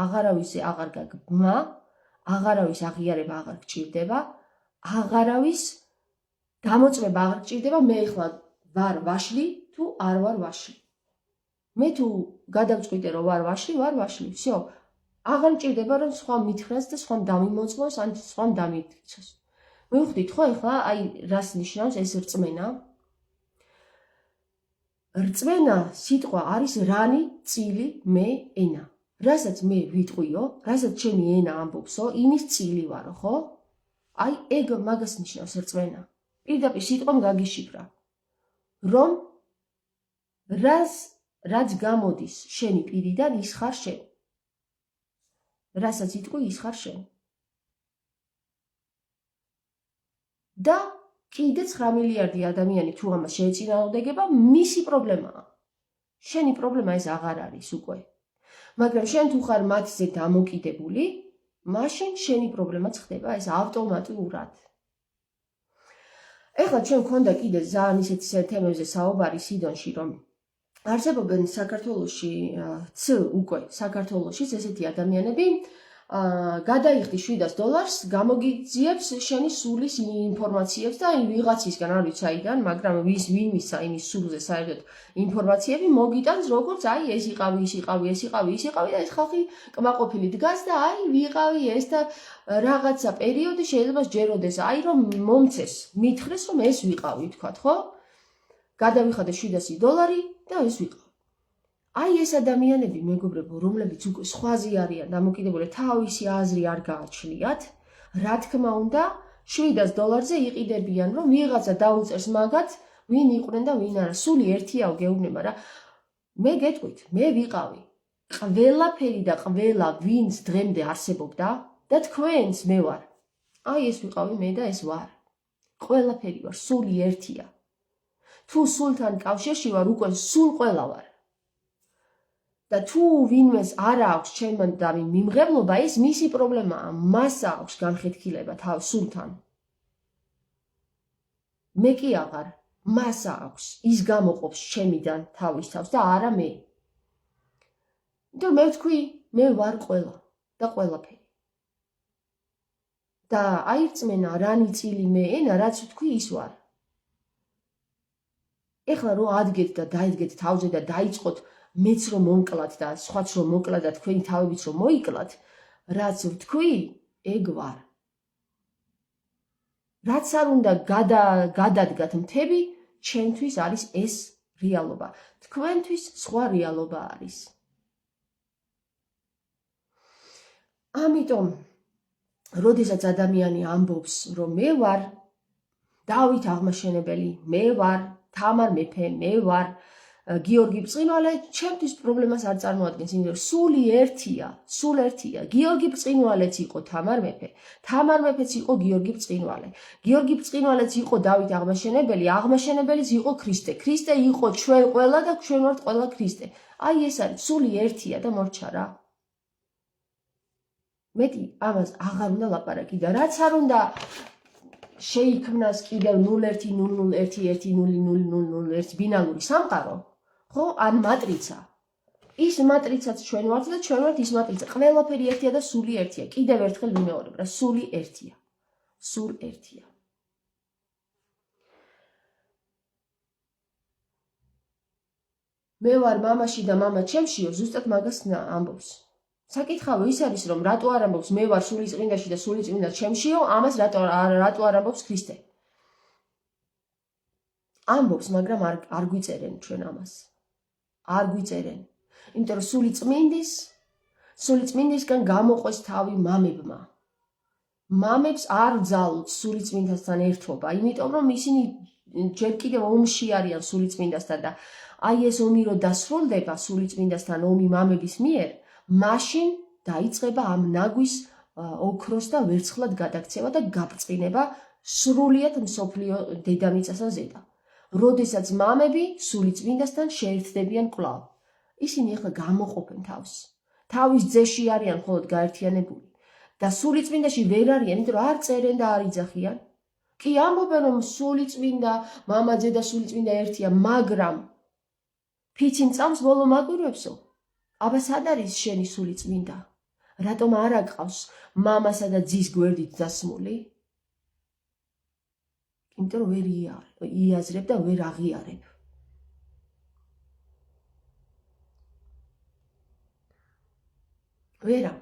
აღარავის აღარ გაგბმა, აღარავის აღიარება აღარ გჭირდება, აღარავის გამოწვება აღარ გჭირდება, მე ახლა ვარ ვაშლი თუ არ ვარ ვაშლი. მე თუ გადავწყვიტე რომ ვარ ვაშლი, всё. აღარ მჭირდება რომ სხვა მითხრას და სხვა დამიმოწმოს, ან სხვა დამითქცოს. მივხვდით ხო ახლა აი რას ნიშნავს ეს რწმენა? რწმენა სიტყვა არის რანი, წილი, მე, ენა. რასაც მე ვიტყვიო, რასაც ჩემი ენა ამბობსო, იმის წილი ვარო, ხო? აი ეგ მაგას ნიშნავს რწმენა. პირდაპირ სიტყვამ გაგიშიფრა. რომ რაც გამოდის შენი პირიდან, ის ხარ შენ. რასაც იტყვი, ის ხარ შენ. და კიდე 9 მილიარდი ადამიანი თუ ამას შეეწინააღმდეგება, მისი პრობლემაა. შენი პრობლემა ეს აღარ არის უკვე. მაგრამ შენ თუ ხარ მათზე დამოკიდებული, მაშინ შენი პრობლემაც ხდება ეს ავტომატურად. ეხლა ჩვენ გქონდა კიდე ძალიან ისეთ თემებზე საუბარი სიდონში, რომ არსებობენ საქართველოში უკვე საქართველოშიც ესეთი ადამიანები, გადაიხდი $700, გამოგიძიებს შენი სულის ინფორმაციებს და ვიღაცისგან არ ვიცი საიდან, მაგრამ ვინ მისცა იმის სულზე საერთოდ ინფორმაციები მოგიტანს, როგორც აი ეს იყავი, ის იყავი, ეს იყავი, ის იყავი და ეს ხალხი კმაყოფილი დგას და აი ვიყავი ეს და რაღაცა პერიოდი შეიძლება სჯეროდეს, აი რომ მომცეს, მითხრეს რომ ეს ვიყავი, თქვათ, ხო? გადავიხადე $700 და ეს ვიყავი. აი ეს ადამიანები, მეგობრებო, რომლებიც უკვე სხვაზე არიან დამოკიდებული, თავისი აზრი არ გააჩნიათ, რა თქმა უნდა, $700-ზე იყიდებიან, რომ ვიღაცა დაუწერს მაგათ, ვინ იყვნენ და ვინ არა. სული ერთიაო გეუბნება რა. მე გეტყვით, მე ვიყავი. ყველაფერი და ყველა ვინც დღემდე არსებობდა და თქვენს მე ვარ. აი ეს ვიყავი მე და ეს ვარ. ყველაფერი ვარ, სული ერთია. თუ სულთან კავშირში ვარ, უკვე სულ ყველა ვარ. და თუ ვინმეს არ აქვს ჩემთან მიმღებლობა, ეს მისი პრობლემაა, მას აქვს განხეთქილება თავ სულთან. მე კი აღარ, მას აქვს, ის გამოყოფს ჩემიდან თავის თავს და არა მე. იმიტომ მე ვთქვი, მე ვარ ყველა და ყველაფერი. და აირწმენა რანი წილი მე ენა, რაც ვთქვი, ის ვარ. ეხლა რომ ადგეთ და დაიდგეთ თავზე და დაიწყოთ მეც რომ მომკლათ და სხვაც რომ მოკლათ და თქვენი თავებიც რომ მოიკლათ, რაც ვთქვი, ეგ ვარ. რაც არ უნდა გადადგათ მთები, ჩემთვის არის ეს რეალობა. თქვენთვის სხვა რეალობა არის. ამიტომ, როდესაც ადამიანი ამბობს, რომ მე ვარ დავით აღმაშენებელი, მე ვარ თამარ მეფე, მე ვარ გიორგი ბრწყინვალე, ჩემთვის პრობლემას არ წარმოადგენს, იმიტომ რომ სული ერთია, სულ ერთია. გიორგი ბრწყინვალეც იყო თამარ მეფე, თამარ მეფეც იყო გიორგი ბრწყინვალე, გიორგი ბრწყინვალეც იყო დავით აღმაშენებელი, აღმაშენებელიც იყო ქრისტე, ქრისტე იყო ჩვენ ყველა და ჩვენ ვართ ყველა ქრისტე. აი ეს არის, სული ერთია და მორჩა რა. მეტი ამას აღარ უნდა ლაპარაკი და რაც არ უნდა შეიქმნას კიდევ 01001100001 ბინარული სამყარო, ხო, ან მატრიცა. ის მატრიცაც ჩვენ ვართ და ჩვენ ვართ ის მატრიცა. ყველაფერი ერთია და სული ერთია. კიდევ ერთხელ ვიმეორებ რა, სული ერთია. სულ ერთია. მე ვარ მამაში და მამა ჩემშიო, ზუსტად მაგას ამბობს. საკითხავი ის არის, რომ რატო არ ამბობს მე ვარ სული წმინდაში და სული წმინდა ჩემშიო, ამას რატო არ ამბობს ქრისტე? ამბობს, მაგრამ არ გვიწერენ ჩვენ ამას. არ გვიწერენ. იმიტომ რომ სული წმინდისგან გამოყვეს თავი მამებმა. მამებს არ ძალთ სული წმინდასთან ერთობა, იმიტომ რომ ისინი ჯერ კიდევ ომში არიან სული წმინდასთან და აი ეს ომი რო დასრულდება სული წმინდასთან ომი მამების მიერ, მაშინ დაიწყება ამ ნაგვის ოქროს და ვერცხლად გადაქცევა და გაბრწყინება სრულიად მსოფლიო დედამიწასა ზედა. როდესაც მამები სული წმინდასთან შეერთდებიან კვლავ. ისინი ახლა გამოყოფენ თავს. თავის ძეში არიან მხოლოდ გაერთიანებული და სული წმინდაში ვერ არიან, იმიტომ რომ არ წერენ და არ იძახიან. კი ამბობენ რომ სული წმინდა, მამაძე და სული წმინდა ერთია, მაგრამ ფიცი მწამს ბოლო მაგვირვებსო. აბა სად არის შენი სული წმინდა? რატომ არ აკყავს მამასა და ძის გვერდით დასმული? იმიტომ რომ ვერ იაზრებ და ვერ აღიარებ. ვერა,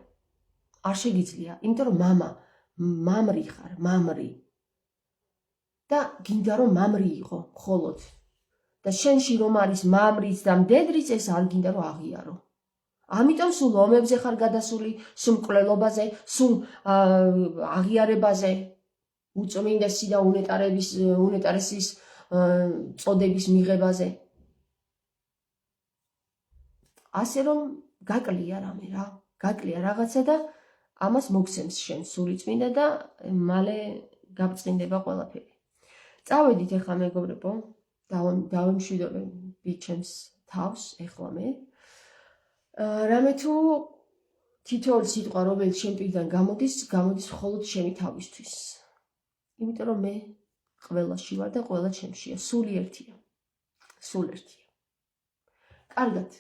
არ შეგიძლია, იმიტომ რომ მამრი ხარ, მამრი. და გინდა რომ მამრი იყო მხოლოდ. და შენში რომ არის მამრიც და მდედრიც, ეს არ გინდა რომ აღიარო. ამიტომ სულ ომებზე ხარ გადასული, სულ მკვლელობაზე, სულ აღიარებაზე, უწმინდესი და უნეტარესის წოდების მიღებაზე. ასე რომ გაკლია რამე რა, გაკლია რაღაცა და ამას მოგცემს შენ სული წმინდა და მალე გაბრწყინდება ყველაფერი. წავედით ახლა მეგობრებო, დავემშვიდობე ბიჩემს თავს ახლა მე. რამე თუ თითოეული სიტყვა რომელიც შენ პირიდან გამოდის მხოლოდ შენი თავისთვის. იმიტომ რომ მე ყველაში ვარ და ყველა ჩემშია, სული ერთია. სულ ერთია. კარგად.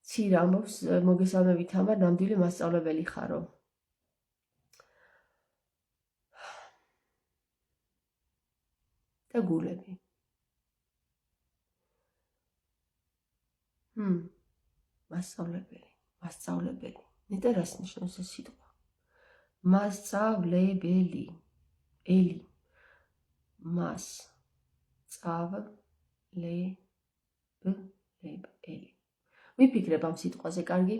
ცირ ამბობს, მოგესალმებით თამარ, ნამდვილი მასწავლებელი ხარო. და გულები. მასწავლებელი. ნეტა რას ნიშნავს ეს სიტყვა? მასწავლებელი. ელი. მასწავლებელი. ვიფიქრებ ამ სიტყვაზე, კარგი?